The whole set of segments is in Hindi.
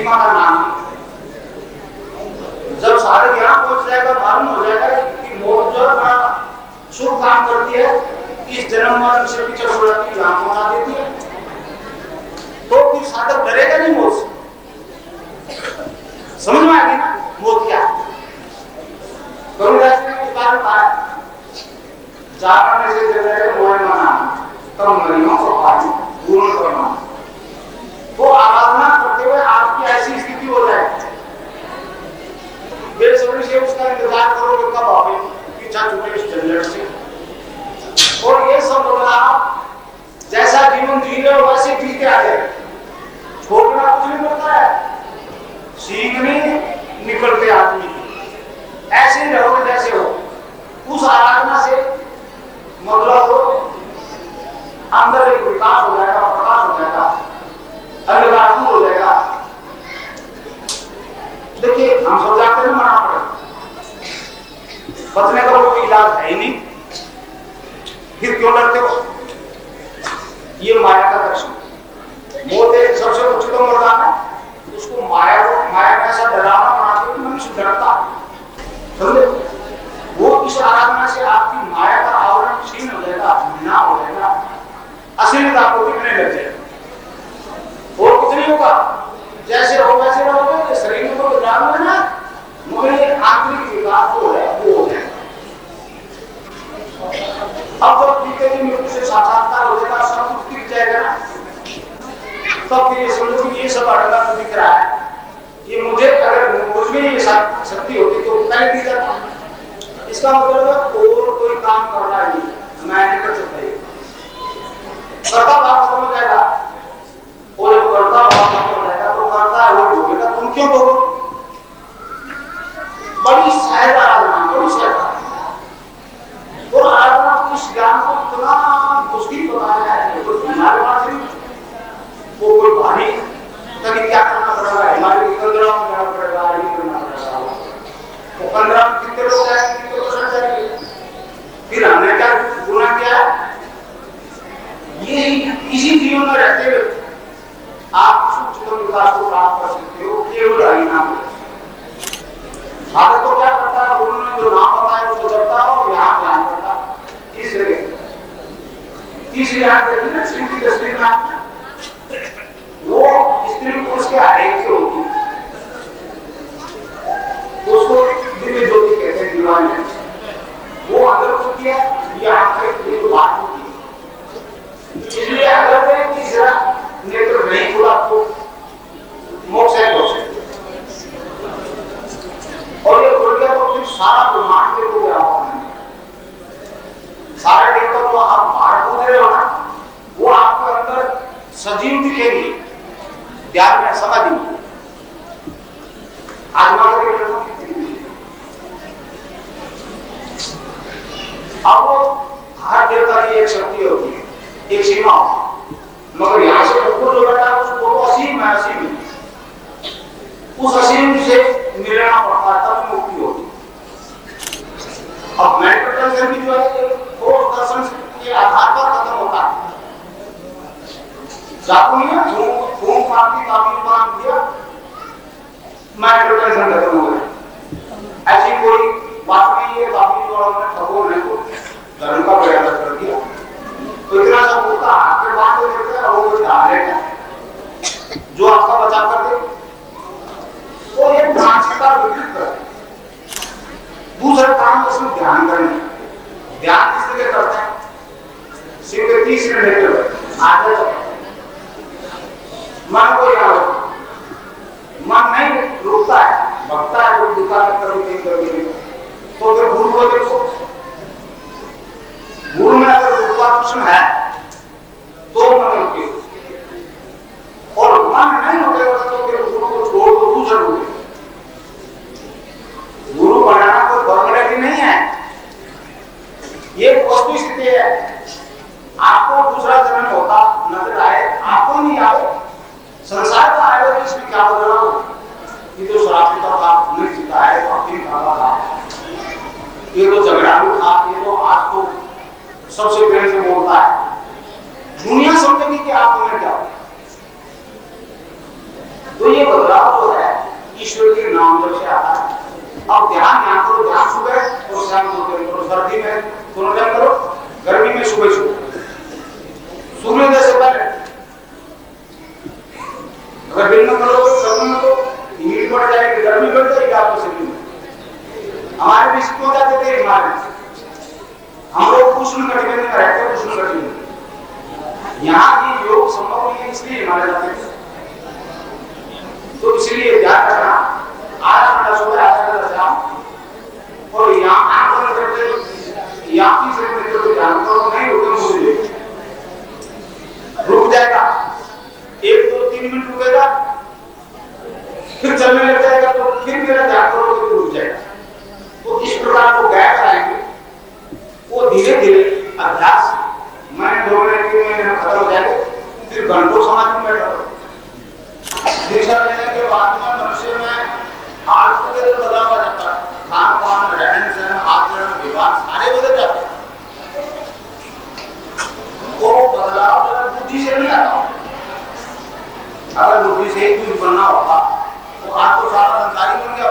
सीमा का नाम है। जब सारे यहाँ पहुंच जाएगा, मालूम हो जाएगा कि मौत जो बड़ा शुभ काम करती है, इस जन्म मरण से पीछे हो जाती है, जान बना देती है, तो फिर साधक डरेगा नहीं मौत से। समझ में आएगी ना मौत क्या है? कबीरदास ने एक बार बताया, जागरण से जगह मोह मना तब मरियों को पानी पूर्ण करना। वो आराधना करते हुए आपकी ऐसी स्थिति हो जाए, बेसब्री से उसका इंतजार करोगे कब आवे, पीछा छूटे इस झंझट से। और ये सब बदला जैसा जीवन जी रहे हो वैसे जीते आ जाए, छोड़ना कुछ नहीं पड़ता है, सीखने निकलते आदमी ऐसे ही रहोगे जैसे हो। उस आराधना से मतलब अंदर एक विकास हो जाएगा, प्रकाश हो जाएगा, अंधकार दूर हो जाएगा। देखिए हम सब जाते हैं मना पड़े, बचने का कोई इलाज है ही नहीं, फिर क्यों डरते हो? ये माया का दर्शन। मौत एक सबसे उच्चतम वरदान है, उसको माया में ऐसा डरावना बनाते हो मनुष्य डरता है। समझे? वो इस आराधना से आपकी माया का आवरण क्षीण हो जाएगा, ना हो जाएगा, असलियत आपको दिखने लग जाएगा। और कुछ नहीं होगा, जैसे हो वैसे रहोगे, शरीर में तो जान है ना, मगर आंतरिक विकास जो है वो हो जाएगा। अब जब पीते की मृत्यु से साक्षात्कार हो जाएगा, सब कुछ दिख जाएगा ना, तब फिर ये समझो कि ये सब अड़ंगा तो दिख रहा है, ये मुझे अगर मुझ में ये शक्ति होती तो पहले दी जाता। इसका मतलब है और कोई काम करना ही नहीं, मैं नहीं कर सकता। करता भाव खत्म हो जाएगा, और जब करता भाव खत्म हो जाएगा तो करता है वो भोगेगा, तुम क्यों भोगो? बड़ी सहज आराधना, बड़ी सहज। और आराधना को इस ज्ञान को इतना मुश्किल बनाया है, तो हमारे पास वो कोई भारी तभी क्या करना पड़ेगा, हमारे 15 में करना पड़ेगा, ये करना पड़ेगा। तो 15 कितने लोग आए, कितने परसेंट जाएंगे? फिर हमने क्या गुना किया? ये इसी जीवन में रहते हुए आप सूक्ष्म विकास को प्राप्त कर सकते हो, केवल हरि नाम। साधक तो क्या करता है, उन्होंने जो नाम बताया उसको जपता हो, यहाँ ध्यान करता। तीसरी याद देखिए ना, श्री की तस्वीर में वो स्त्री पुरुष के आरेख से होती है, उसको दिव्य ज्योति कहते हैं, दीवान है वो अंदर होती है, ये आंखें एक बात होती है। इसलिए अगर मैं तीसरा नेत्र नहीं खुला तो मोक्ष है हो सकते, और ये खुल गया तो फिर सारा ब्रह्मांड के हो गया। सारे देवता तो आप बाहर कूद रहे हो ना, वो आपके अंदर सजीव दिखेंगे, ध्यान में समाधि में। आत्मा के अब हर देवता की एक शक्ति होती है, एक सीमा होती है, मगर यहां से ऊपर जो बैठा है उसको तो असीम है, असीम है। उस असीम से मिलना पड़ता है तब मुक्ति होती है। अब मेडिटेशन भी जो है वो दर्शन के आधार पर खत्म होता है। जापुनिया घूम पाती ताबीर बांध दिया, मेडिटेशन खत्म हो गया। ऐसी कोई बात नहीं है, ताबीर वालों ने ठगों ने को धर्म का प्रयास कर दिया, तो इतना सब होता हाथ में बांध देते हैं, वो कोई ध्यान देगा जो आपका बचाव कर दे, तो ये मानसिकता विकसित कर। दूसरा काम उसमें ध्यान करना। ध्यान किस लिए करते हैं? शिव के 30 मिनट आगे मन को याद हो, मन नहीं रुकता है, भगता है, कोई दुकान कभी तो फिर गुरु को देखो, गुरु में अगर गुरुत्वाकर्षण है तो मन रुके, और मन नहीं रुकेगा तो फिर गुरु को छोड़ दो, दूसरे रुके। गुरु बनाना कोई फॉर्मेलिटी नहीं है, ये वस्तु स्थिति है। आपको दूसरा जन्म होता नजर आए, आपको नहीं आए, संसार का आएगा कि इसमें क्या बदला हो, ये तो शराब पीता था, नहीं पीता है, अफीम खाता था, ये तो झगड़ालू था, ये तो आज तो सबसे प्रेम से बोलता है। दुनिया समझेगी कि आप हमें क्या, तो ये बदलाव जो है ईश्वर के नाम जब से आता है। अब ध्यान यहाँ करो, ध्यान सुबह और शाम को करो, सर्दी में दोनों टाइम करो, गर्मी में सुबह सुबह सूर्योदय से पहले। अगर दिन में करो गर्मी में तो हीट बढ़ जाएगी, गर्मी बढ़ जाएगी आपको शरीर में। हमारे भी क्यों जाते थे हिमालय, हम लोग उष्ण कटिबंध में रहते हैं, उष्ण कटिबंध। यहाँ ये योग संभव नहीं है इसलिए हिमालय जाते थे। तो इसलिए ध्यान रखना, आधा घंटा सुबह आधा घंटा शाम, और यहाँ आंख बंद करके यहाँ की शरीर में ध्यान करो, नहीं रुके मुझे रुक जाएगा, 1 2 3 मिनट रुकेगा, फिर चलने लग जाएगा, तो फिर मेरा ध्यान करो तो रुक जाएगा। तो इस प्रकार को गैप आएंगे, वो धीरे धीरे अभ्यास मैं 2 मिनट 3 मिनट खत्म हो जाएगा, फिर घंटों समाधि में बैठो। दीक्षा लेने के बाद में मनुष्य में आज के बदलाव आ जाता है, खान पान रहन सहन आचरण व्यवहार सारे बदल जाते हैं। वो बदलाव बुद्धि से नहीं आता। अगर बुद्धि से ही कुछ बनना होगा तो आज तो सारा संसारी बन गया।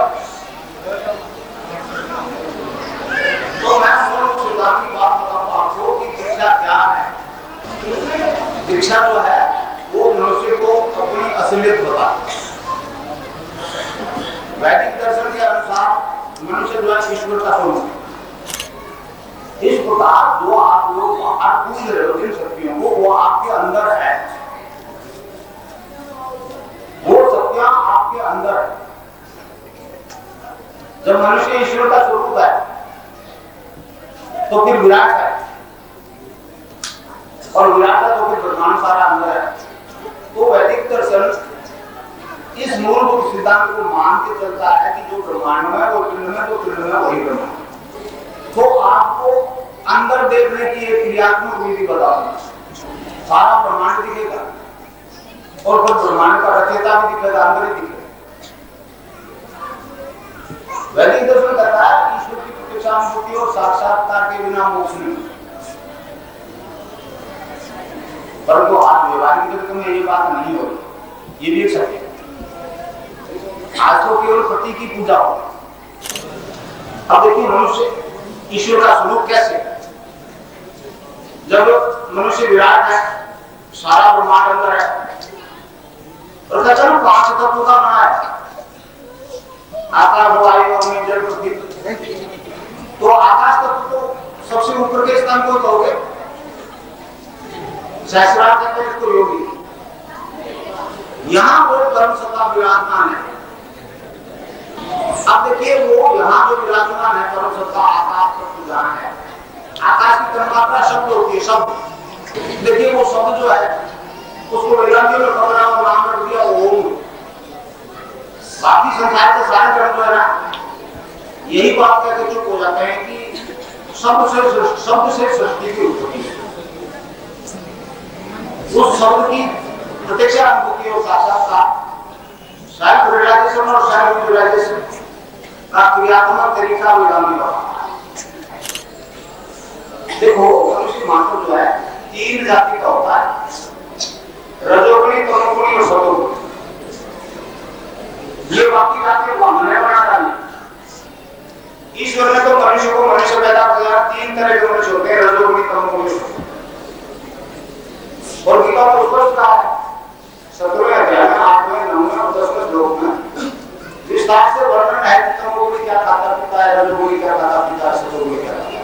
तो मैं मूल सिद्धांत की बात बताऊंगा आपको कि दीक्षा क्या है। दीक्षा जो है वो मनुष्य को अपनी असलियत बताती है। वैदिक दर्शन के अनुसार मनुष्य जो है ईश्वर का स्वरूप है। इस प्रकार जो आप लोग बाहर पूछ रहे हो जिन शक्तियों को, वो आपके अंदर है, वो शक्तियां आपके अंदर है। जब मनुष्य ईश्वर का स्वरूप है तो फिर विराट है, और विराट है तो फिर ब्रह्मांड सारा अंदर है। तो वैदिक दर्शन इस मूलभूत सिद्धांत को मान के चलता है कि जो ब्रह्मांड में वो पिंड में, तो पिंड में वही ब्रह्मांड। तो आपको अंदर देखने की एक क्रियात्मक विधि बताऊंगा, सारा ब्रह्मांड दिखेगा और फिर ब्रह्मांड का रचयिता भी दिखेगा, अंदर ही दिखेगा। वैदिक दर्शन कहता है ईश्वर की प्रत्यक्षानुभूति और साक्षात्कार के बिना मोक्ष नहीं। परंतु आज व्यवहारिक जगत में ये बात नहीं हो रही, ये भी एक सत्य है। आज तो केवल प्रतीक की पूजा हो। अब देखिए मनुष्य ईश्वर का स्वरूप कैसे, जब मनुष्य विराट है, सारा ब्रह्मांड अंदर है, और कहते हैं 5 तत्वों का बना है, आकाश वायु अग्नि जल पृथ्वी। तो आकाश तत्व को सबसे ऊपर के स्थान को कहोगे, सहस्रार कहते हैं इसको योगी। यहाँ वो धर्म सत्ता विराजमान है। अब देखिए वो यहाँ जो विराजमान है परम सत्ता आकाश तत्व जहाँ है, आकाश की तन्मात्रा शब्द होती है, शब्द। देखिए वो शब्द जो है उसको वेदांतियों में खबर नाम रख दिया ओम। बाकी संसार के सारे ग्रह जो है ना, यही बात कहकर चुप हो जाते हैं कि शब्द से सृष्टि की उत्पत्ति, उस शब्द की प्रत्यक्षा अनुभूति और साक्षात्कार, सेल्फ रियलाइजेशन और सेल्फ रियलाइजेशन का क्रियात्मक तरीका विधान होगा। देखो मनुष्य मात्र जो है 3 जाति का होता है, रजोगुणी, तमोगुणी और सतोगुणी। ये बाकी जातियों को हमने बना डाली। ईश्वर ने तो मनुष्य को मनुष्य पैदा किया, 3 तरह के मनुष्य होते हैं, रजोगुणी, तमोगुणी और गीता को स्पष्ट कहा है 17वें अध्याय में 8वें 9वें और 10वें श्लोक में विस्तार से वर्णन है कि तमोगुणी क्या खाता पीता है, रजोगुणी क्या खाता पीता है, सतोगुणी क्या खाता है।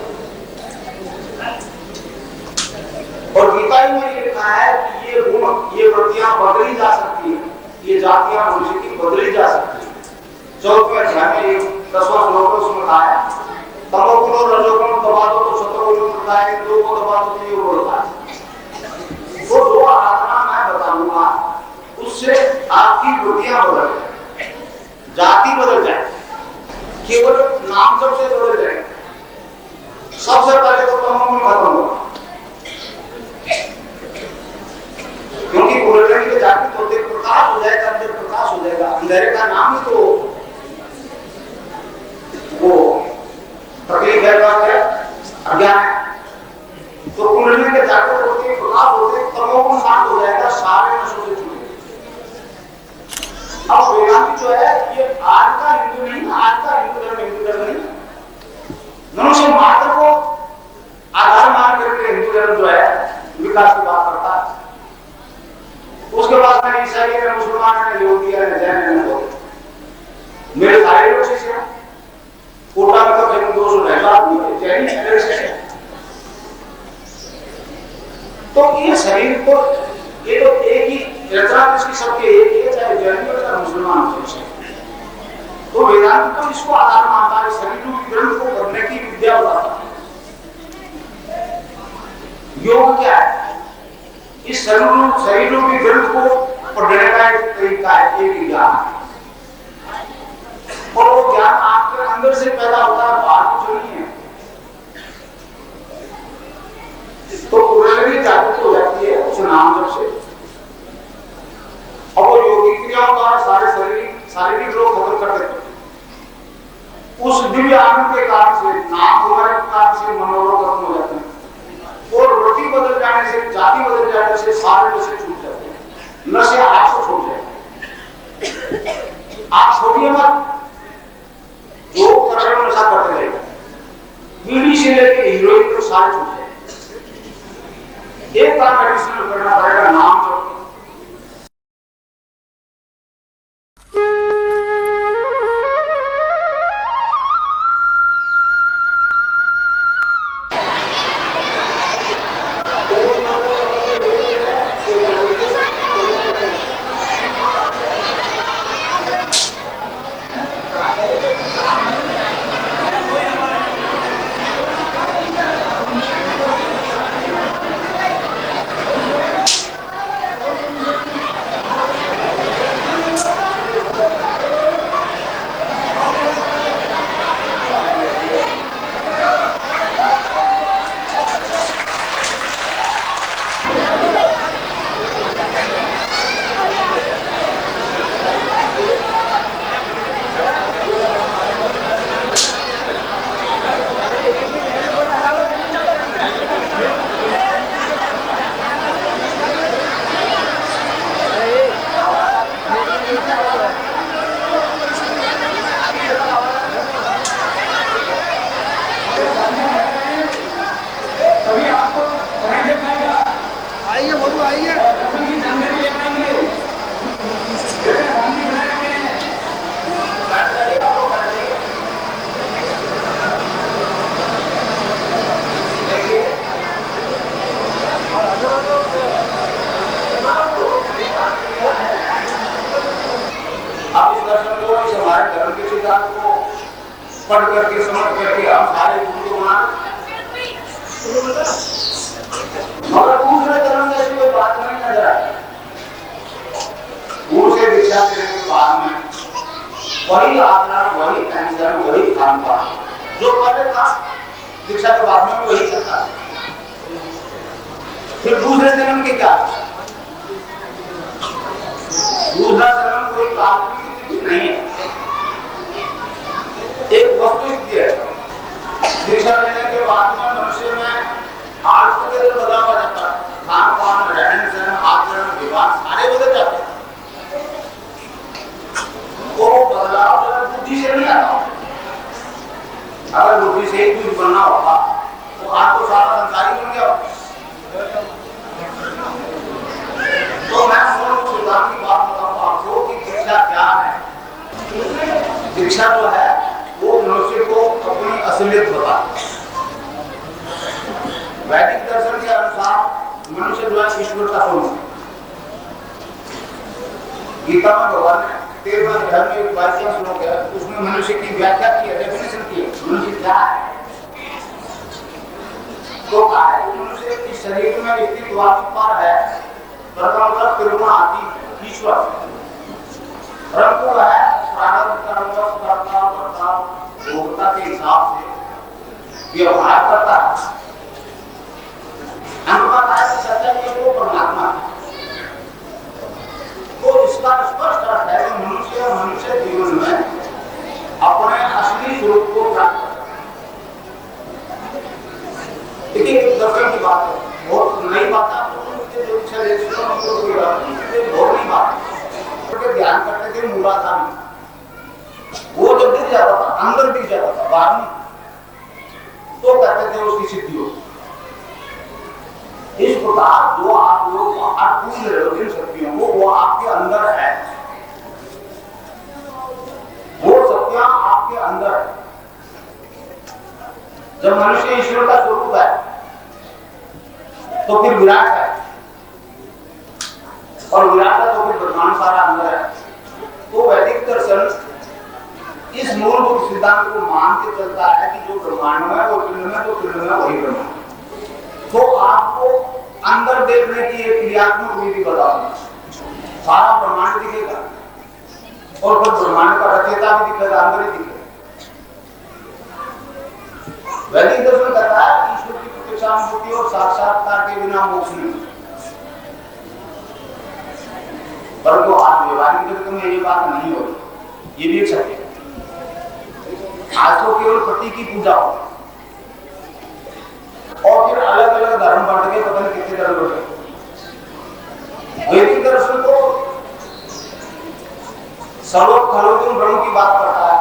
और गीता ही में लिखा है कि ये गुण, ये वृत्तियां बदली जा सकती है, ये जातियां मनुष्य की बदली जा सकती है। 14वें अध्याय में 10वां श्लोक में उसमें कहा है तमोगुण और रजोगुण दबा दो तो सतोगुण होता है, दो को दबा दो तो ये होता है। वो 2 आराधना मैं बताऊंगा, उससे आपकी वृत्तियां बदल जाए, जाति बदल जाए, केवल नाम जब से बदल जाए। सबसे पहले तो तमोगुण खत्म होगा, क्योंकि बोलने की जाति तो देख प्रकाश हो जाएगा, अंदर प्रकाश हो जाएगा। अंधेरे का नाम ही तो वो तकलीफ है, अज्ञान है। तो कुंडली के जागृत होते प्रकाश होते तमोगुण शांत हो जाएगा, सारे नशों से छूट। अब वेदांत जो है ये आज का हिंदू नहीं, आज का हिंदू धर्म नहीं, मनुष्य मात्र को आधार मान करके हिंदू धर्म जो है विकास की बात करता है। उसके बाद में ईसाई है, मुसलमान है, यहूदी है, जैन है, मेरे सारे लोग शिष्य हैं। कोटा में कम से कम 200 आदमी है, जैन है, शिष्य है। तो ये शरीर को ये तो एक ही रचना इसकी सबके एक ही है, चाहे जैन हो चाहे मुसलमान हो। तो वेदांत तो इसको आधार मानता है, शरीर रूपी ग्रंथ को करने की विद्या बताता है। योग क्या है? इस शरीर रूपी ग्रंथ को पढ़ने का एक तरीका है, एक ज्ञान है। और वो ज्ञान आपके अंदर से पैदा होता है, बाहर कुछ नहीं है। तो कुंडली जागृत हो जाती है उस नाम जप से, और वो योगिक क्रियाओं द्वारा सारे शारीरिक रोग खत्म कर देते हैं। उस दिव्य आनंद के कारण से, नाम होने के कारण से मनोरोग खत्म हो जाते हैं। और रोटी बदल जाने से, जाति बदल जाने से सारे नशे छूट जाते हैं। नशे आपसे छूट जाते हैं। आप छोड़िए मत, जो कर रहे हो नशा करते रहेगा। बीड़ी से लेके हीरोइन तक सारे छूट जाए। एक बार मेडिसिन करना पड़ेगा, नाम जो पढ़ करके समझ करके हम सारे गुरु को मान, मगर दूसरे धर्म में ऐसी कोई बात नहीं नजर आती। गुरु से दीक्षा लेने के बाद में वही आचरण, वही अनुसरण, वही खान पान जो पहले था, दीक्षा के बाद में वही चलता है। फिर दूसरे जन्म के क्या? दूसरा जन्म कोई काल्पनिक नहीं है, एक वस्तुस्थिति है। दीक्षा लेने के बाद में मनुष्य में आर्थिक बदलाव आ जाता है, खान पान, रहन सहन, आचरण, विवाह सारे बदल जाते हैं। वो बदलाव बुद्धि से नहीं आता। अगर बुद्धि से ही कुछ बनना होता तो आज तो सारा संसार ही बन गया। तो मैं मूल सिद्धांत की बात बताऊंगा आपको कि दीक्षा क्या है। दीक्षा जो है वो मनुष्य को अपनी असलियत बताती है। वैदिक दर्शन के अनुसार मनुष्य जो है ईश्वर का स्वरूप है। गीता में भगवान ने 13वें अध्याय में 22वां श्लोक है, उसमें मनुष्य की व्याख्या की है, डेफिनेशन की है, मनुष्य क्या है। तो मनुष्य के शरीर में स्थित वास्तव है प्रथम तिरुमा आदि ईश्वर परंतु है प्रारंभ कर्म कर्ता वर्ता भोक्ता के हिसाब से व्यवहार करता है। अनुमान है कि सत्य में वो परमात्मा है। तो इसका स्पष्ट अर्थ है कि मनुष्य जीवन में अपने असली स्वरूप को प्राप्त करता है। देखिए एक दर्शन की बात है, बहुत नई बात है, बहुत नई बात है। के ध्यान करते थे मूलाधार में, वो जब दिख जाता था, अंदर दिख जाता था, बाहर नहीं, तो कहते थे उसकी सिद्धि होगी। इस प्रकार जो आप लोग बाहर पूछ रहे हो जिन शक्तियों को, वो आपके अंदर है, वो शक्तियां आपके अंदर है। जब मनुष्य ईश्वर का स्वरूप है तो फिर विराट है, और विराट का तो फिर ब्रह्मांड सारा अंदर है। तो वैदिक दर्शन इस मूलभूत सिद्धांत को मान के चलता है कि जो ब्रह्मांड में वो पिंड में, जो पिंड में वही ब्रह्मांड। तो आपको अंदर देखने की एक क्रियात्मक विधि बताऊंगा, सारा ब्रह्मांड दिखेगा और फिर ब्रह्मांड का रचयिता भी दिखेगा, अंदर ही दिखेगा। वैदिक दर्शन कहता है ईश्वर की प्रत्यक्षानुभूति और साक्षात्कार के बिना मोक्ष नहीं। परंतु आज व्यवहारिक जगत में ये बात नहीं हो रही, ये भी एक सत्य है। आज तो केवल पति की पूजा हो, और फिर अलग अलग धर्म बांट के पता नहीं कितने धर्म हो गए। वैदिक दर्शन तो सर्वोप खलोकुम ब्रह्म की बात करता है,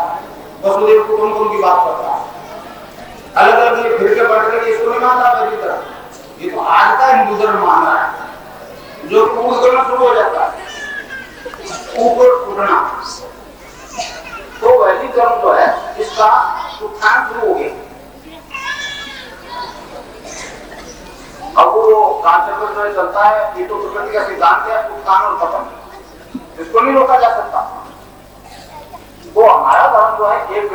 वसुदेव कुटुंबकम की बात करता है। अलग अलग ये फिर के बांट के इसको नहीं मानता वैदिक धर्म, ये तो आज का हिंदू धर्म मान रहा है, जो कूद करना शुरू हो जाता है, ऊपर उड़ना। तो वैदिक धर्म जो है इसका उत्थान शुरू हो गया। अब वो कांचक्र जो चलता है, ये तो प्रकृति का सिद्धांत है, उत्थान और पतन, इसको नहीं रोका जा सकता। तो हमारा धर्म जो है एक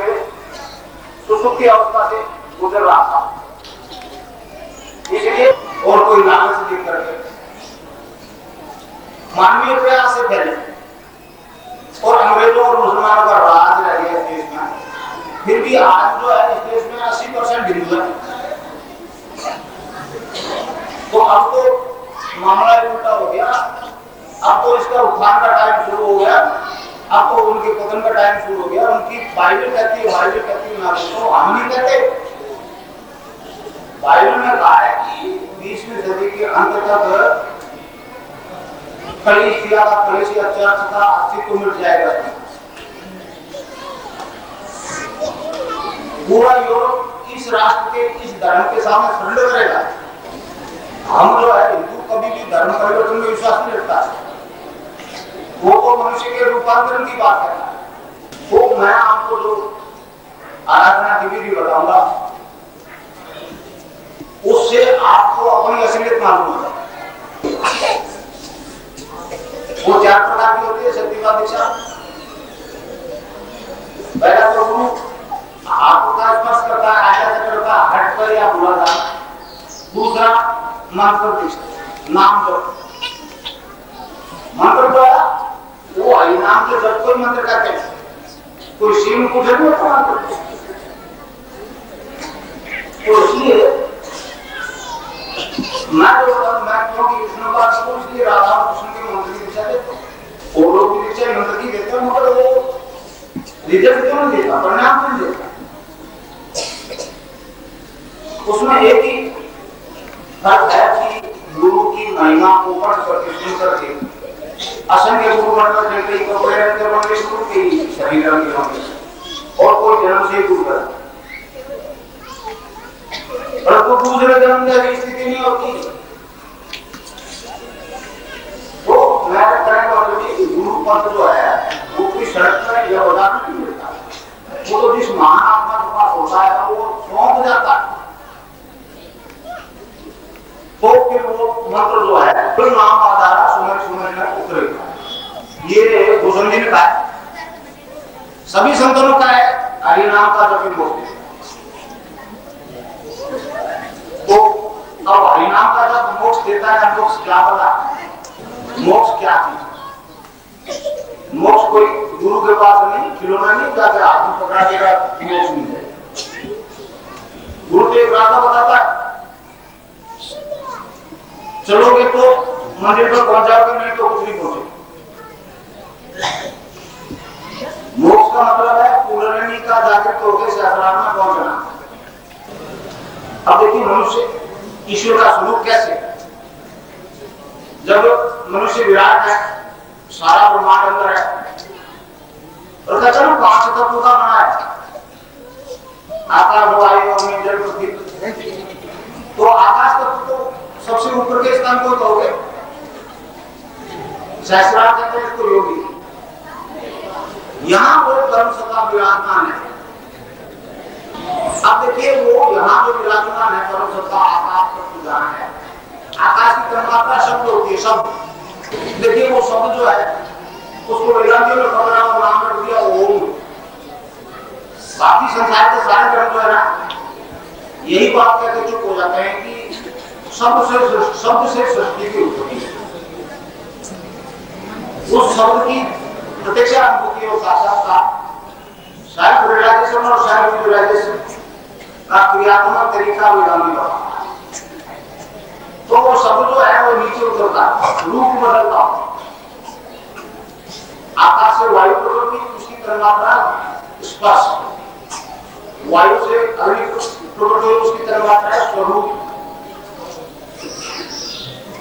सुसुप्ति अवस्था से गुजर रहा था, इसलिए और कोई लालच देख करके मानवीय प्रयास से पहले और अंग्रेजों और मुसलमानों का राज रह गया इस देश में। फिर भी आज जो है इस देश में 80% हिंदू है। तो अब तो मामला उल्टा हो गया, अब तो इसका उत्थान का टाइम शुरू हो गया, अब तो उनके पतन का टाइम शुरू हो गया। उनकी बाइबल कहती है ना, तो हम नहीं कहते। बाइबल में कहा है कि 20वीं सदी के अंत तक कलीसिया चर्च का अस्तित्व मिट जाएगा। पूरा यूरोप इस राष्ट्र के इस धर्म के सामने सरेंडर करेगा। हम जो है हिंदू कभी भी धर्म परिवर्तन में विश्वास नहीं रखता है, वो तो मनुष्य के रूपांतरण की बात है। तो मैं आपको जो आराधना की विधि बताऊंगा उससे आपको अपनी असलियत मालूम होगा। वो 4 प्रकार की होती है शक्तिवाद दीक्षा। पहला तो गुरु आपको का स्पर्श करता है, आज्ञा करता है, हट पर या मूलाधार। दूसरा मंत्र दीक्षा, नाम जप। मंत्र जो है वो हरि नाम के जप कोई मंत्र कहते हैं, कोई शिव को नहीं होता मंत्र। तो इसलिए मैं क्योंकि विष्णु का सबको इसलिए राधा और कृष्ण के मंत्र की दीक्षा देता हूँ। वो लोग भी दीक्षा मंत्र की देते हैं, मगर वो रिजल्ट क्यों नहीं देता, परिणाम नहीं देता। उसमें एक ही फर्क है कि गुरु की महिमा को पढ़ करके सुन करके असंख्य गुरु बनकर कई कपड़े रंग के बन गए, गुरु के शरीर रंग के बन गए, और कोई जन्म से गुरु कर। परंतु दूसरे जन्म में भी स्थिति नहीं होती। तो मैं कहने वाला कि गुरु पद जो है वो कोई सड़क पर यह उदाहरण नहीं मिलता, वो तो जिस महान आत्मा के पास होता है वो सौंप जाता है। तो फिर वो मंत्र जो है फिर नाम आधारा सुमर सुमर में उतरेगा। ये भूषण का है, सभी संतों का है, हरि नाम का जप बोलते हैं। तो अब हरिनाम का जब मोक्ष देता है, मोक्ष क्या बता, मोक्ष क्या चीज? मोक्ष कोई गुरु के पास नहीं, खिलौना नहीं जाके हाथ में पकड़ा देगा मोक्ष मिल जाए। गुरु तो एक रास्ता बताता है, चलोगे तो मंदिर पर पहुंच जाओगे, नहीं तो कुछ नहीं पहुंचे। मोक्ष का मतलब है पूर्णिमा का जागृत होकर शास्त्रार्थ में पहुंचना। अब देखिए मनुष्य ईश्वर का स्वरूप कैसे, जब मनुष्य विराट है सारा ब्रह्मांड अंदर है। और कहते हैं 5 तत्व का बना है, आकाश वायु अग्नि जल पृथ्वी। तो आकाश तत्व तो सबसे ऊपर के स्थान को कहोगे, सहस्रार कहते हैं इसको योगी। यहाँ वो धर्म सत्ता विराजमान है। अब देखिए वो यहाँ जो विराजमान है परम सत्ता आकाश तत्व जहाँ है, आकाश की तन्मात्रा शब्द होती है। शब्द देखिए वो शब्द जो है उसको वेदांतियों ने पकड़ा और नाम रख दिया ओम। बाकी संसार के सारे ग्रह जो है ना यही बात कहकर चुप हो जाते हैं कि शब्द से सृष्टि की उत्पत्ति है। उस शब्द की प्रत्यक्ष अनुभूति और साक्षात्कार सेल्फ रियलाइजेशन और सेल्फ विजुअलाइजेशन का क्रियात्मक तरीका वेदांती बताता है। तो वो शब्द जो है वो नीचे उतरता है, रूप बदलता है। आकाश से वायु प्रकृति उसकी तन्मात्रा स्पर्श, वायु से अग्नि प्रकृति उसकी तन्मात्रा स्वरूप,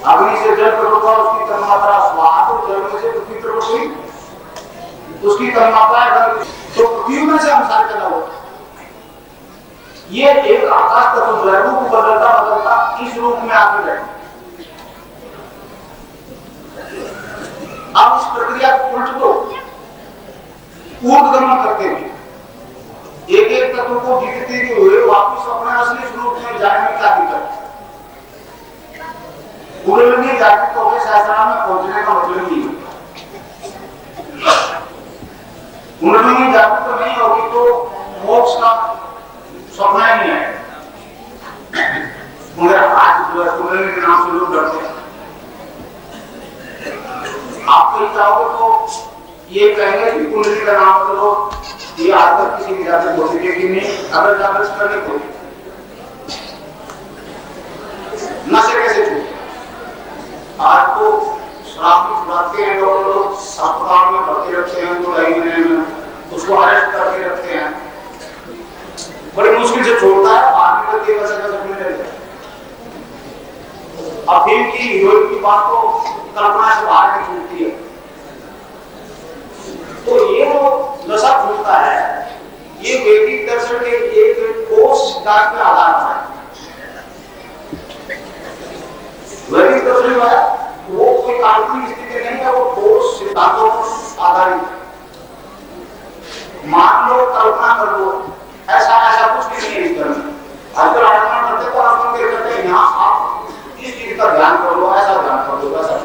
अग्नि से जल प्रकृति उसकी तन्मात्रा स्वाद, जल में से पृथ्वी प्रकृति उसकी तन्मात्रा है। तो पृथ्वी में से हम सारे पैदा होते हैं। ये एक आकाश तत्व जो है रूप बदलता बदलता इस रूप में आगे बैठे। अब इस प्रक्रिया को उल्ट दो, ऊर्ध्वगमन करते हुए एक एक तत्व को जीतते हुए वापस अपने असली स्वरूप में जाने में क्या दिक्कत है? उड़ने जाते तो सहस्रार में पहुंचने का मतलब नहीं है। उड़ने जाते तो नहीं होगी तो मोक्ष का सपना ही नहीं है। मगर आज जो है उड़ने के नाम से लोग डरते हैं। आप कहीं जाओगे तो ये कहेंगे कि कुंडली का नाम करो, ये आज तक किसी की जाकर बोल सके कि नहीं, अगर जाकर करने को नशे कैसे छूटे। आज तो शराब भी छुड़ाते हैं लोग, अस्पताल में भर्ती रखते हैं, तो लाइन में उसको अरेस्ट करके रखते हैं, बड़ी मुश्किल से छोड़ता है, आदमी करके वैसे सकने लगता है। अफीम की हीरोइन की बात तो कल्पना से बाहर नहीं छूटती है। तो ये जो नशा छूटता है ये वैदिक दर्शन के एक ठोस सिद्धांत पर आधारित है। वैदिक दर्शन में वो कोई काल्पनिक स्थिति नहीं है, वो ठोस सिद्धांतों पर आधारित है। मान लो, कल्पना कर लो, ऐसा ऐसा कुछ भी नहीं है इस धर्म में। अगर आत्मा करते तो आत्मा के करते हैं, यहाँ आप इस चीज का ध्यान कर लो, ऐसा ध्यान कर लो, ऐसा।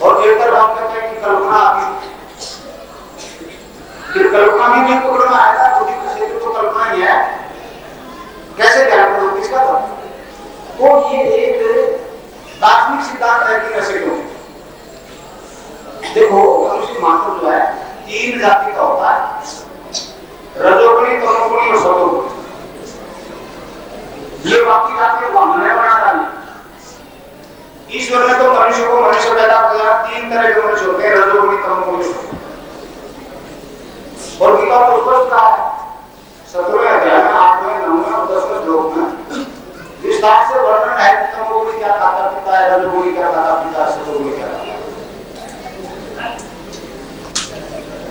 और एक तरफ हम कहते हैं कि कल्पना आती, फिर कल्पना भी नहीं पकड़ना आएगा, तो कल्पना ही है, कैसे ध्यान करो किसका था? तो ये एक दार्शनिक सिद्धांत है कि कैसे क्यों। देखो मनुष्य मात्र जो है 3 जाति का होता है, रजोगुणी, तमोगुणी और सतोगुणी। ये बाकी जाति को हमने बना डाली। ईश्वर ने तो मनुष्य को मनुष्य पैदा किया, 3 तरह के मनुष्य होते हैं, रजोगुणी, तमोगुणी और गीता तो स्पष्ट कहा है 17वें अध्याय में 8वें 9वें और 10वें श्लोक में विस्तार से वर्णन है कि तमोगुणी क्या खाता पीता है, रजोगुणी क्या खाता पीता है, सतोगुणी क्या खाता है।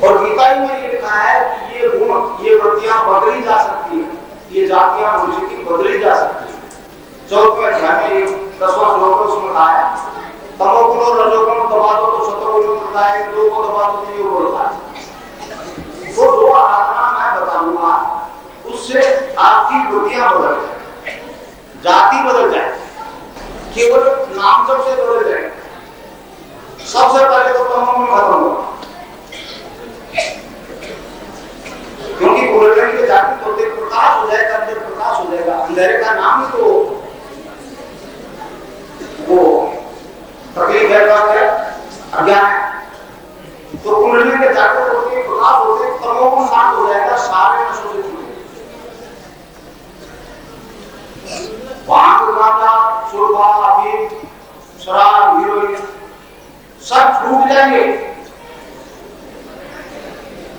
और गीता ही में ये लिखा है कि ये गुण, ये वृत्तियां बदली जा सकती है, ये जातियां मनुष्य की बदली जा सकती है। 14वें अध्याय में 10वां श्लोक उसमें कहा है तमोगुण और रजोगुण दबा दो तो सतोगुण उठता है, दो को दबा दो तो ये उड़ता है। वो 2 आराधना मैं बताऊंगा, उससे आपकी वृत्तियां बदल जाए, जाति बदल जाए, केवल नाम जब से बदल जाए। सबसे पहले तो तमोगुण खत्म होगा, क्योंकि गोल्डन की जाति तो देख प्रकाश हो जाएगा, अंदर प्रकाश हो जाएगा। अंधेरे का नाम ही तो वो तकलीफ है, अज्ञान है। तो कुंडली के जागृत होते प्रकाश होते तमोगुण शांत हो जाएगा, सारे नशों से छूट। भांग, गांजा, सुरभा, अफीम, शराब, हीरोइन सब छूट जाएंगे।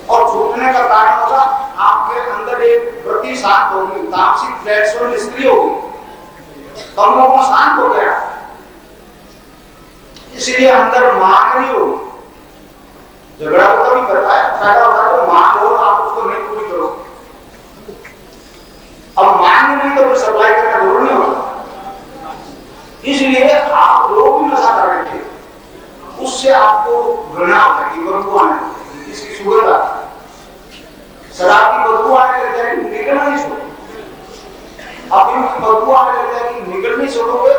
और छूटने का कारण होगा आपके अंदर एक वृत्ति शांत होगी, तामसिक फ्लैक्सुअल निष्क्रिय होगी, तमोगुण शांत हो गया, इसलिए अंदर मांग नहीं होगी। झगड़ा तो तभी करता है, फायदा होता है तो मांग हो आप उसको नहीं पूरी करो। अब मांग नहीं तो फिर सप्लाई करना जरूरी नहीं होता। इसलिए आप लोग भी नशा कर रहे थे, उससे आपको घृणा होता है, बदबू आने लगती है, इसकी सुगंध आती है। शराब की बदबू आने लग जाएगी, निकलना नहीं छोड़ो। अब इनकी बदबू आने लग जाएगी, निकल नहीं छोड़ोगे,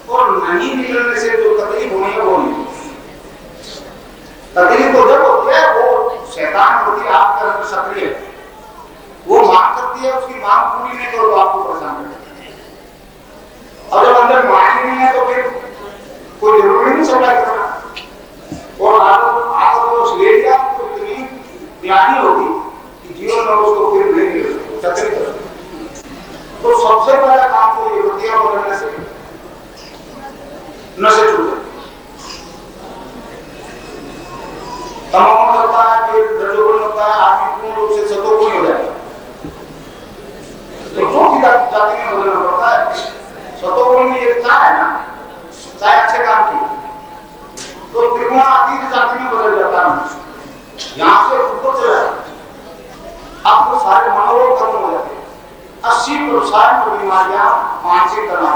और नहीं निकलने से जो तकलीफ होनी है वो नहीं। तकलीफ तो जब होती है वो शैतान होती है आपके अंदर सक्रिय, वो मांग करती है, उसकी मांग पूरी नहीं करो तो आपको परेशान करती है। और जब अंदर मांग नहीं है तो फिर कोई जरूरी नहीं सप्लाई करना। और आदत ले लिया तो इतनी ज्ञानी होगी कि जीवन में उसको फिर नहीं मिल सकती। तो सबसे पहला काम तो ये वृत्तियां बदलने से नशे छूट जाते। तमाम होता है, फिर रजोगुण होता है, आदमी पूर्ण रूप से सतोगुणी हो जाता है। तो जो जाति में बदलना पड़ता है, सतोगुण में ये चाह है ना, चाहे अच्छे काम की, तो त्रिगुणातीत जाति में बदल जाता है। यहाँ से ऊपर चला जाता, आपको सारे मनोरोग खत्म हो जाते हैं। 80% बीमारियां मानसिक तनाव